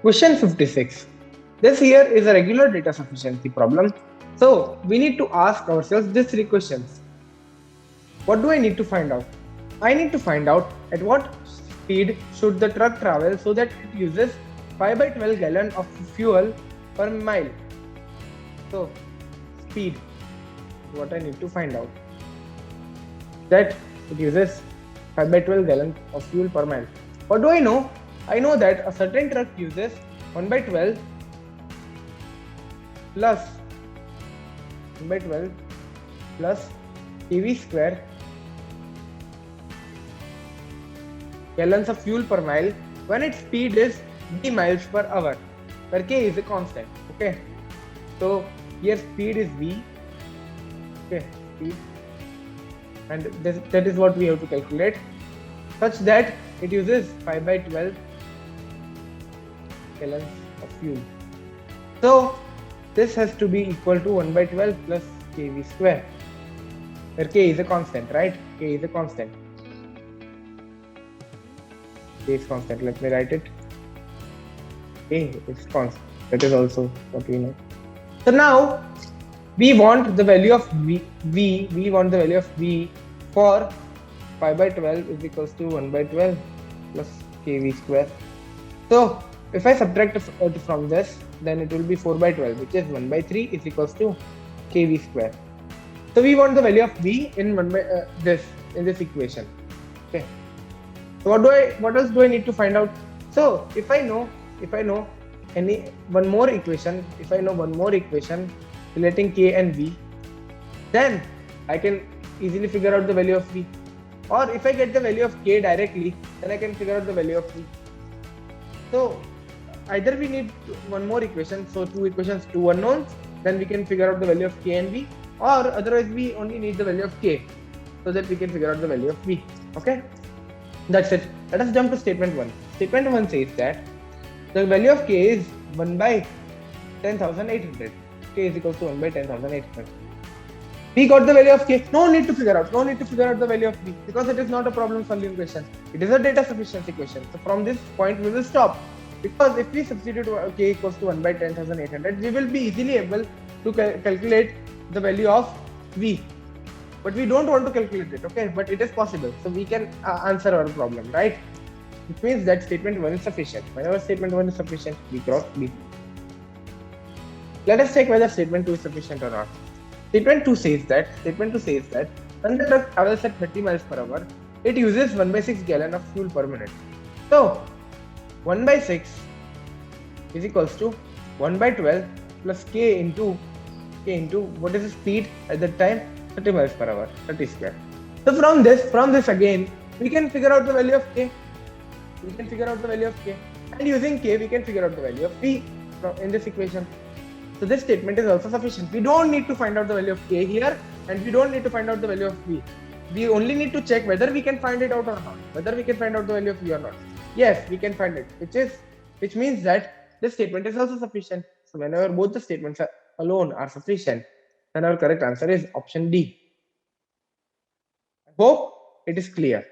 Question 56. This here is a regular data sufficiency problem. So we need to ask ourselves these three questions. What do I need to find out? I need to find out at what speed should the truck travel so that it uses 5 by 12 gallon of fuel per mile. So speed, what I need to find out. That it uses 5 by 12 gallon of fuel per mile. What do I know? I know that a certain truck uses 1 by 12 plus 1 by 12 plus kV square gallons of fuel per mile when its speed is v miles per hour, where k is a constant. Okay, so here speed is v. Okay, speed, and that is what we have to calculate, such that it uses 5 by 12 gallons of fuel. So this has to be equal to 1 by 12 plus kV square, where k is a constant, right? K is a constant. K is constant. Let me write it. K is constant. That is also what we know. So now we want the value of v. We want the value of v for 5 by 12 is equals to 1 by 12 plus kV square. So if I subtract it from this, then it will be 4 by 12, which is 1 by 3 is equals to kV square. So we want the value of v in this equation. Okay. So what else do I need to find out? So if I know one more equation relating k and v, then I can easily figure out the value of v. Or if I get the value of k directly, then I can figure out the value of v. So either we need one more equation, so two equations, two unknowns, then we can figure out the value of k and v, or otherwise we only need the value of k so that we can figure out the value of v. Okay, that's it. Let us jump to statement 1. Statement 1 says that the value of k is 1 by 10,800. K is equals to 1 by 10,800. We got the value of k. No need to figure out the value of v, because it is not a problem solving question. It is a data sufficiency question. So from this point we will stop, because if we substitute k equals to 1 by 10,800, we will be easily able to calculate the value of v. But we don't want to calculate it, okay? But it is possible, so we can answer our problem, right? Which means that statement 1 is sufficient. Whenever statement 1 is sufficient, we cross b. Let us check whether statement 2 is sufficient or not. Statement 2 says that when the truck travels at 30 miles per hour, it uses 1 by 6 gallon of fuel per minute. So 1 by 6 is equals to 1 by 12 plus k into what is the speed at that time? 30 miles per hour, 30 square. So from this again, we can figure out the value of k. And using k, we can figure out the value of v in this equation. So this statement is also sufficient. We don't need to find out the value of k here, and we don't need to find out the value of v. We only need to check whether we can find it out or not. Whether we can find out the value of v or not. Yes, we can find it, which means that this statement is also sufficient. So whenever both the statements alone are sufficient, then our correct answer is option D. I hope it is clear.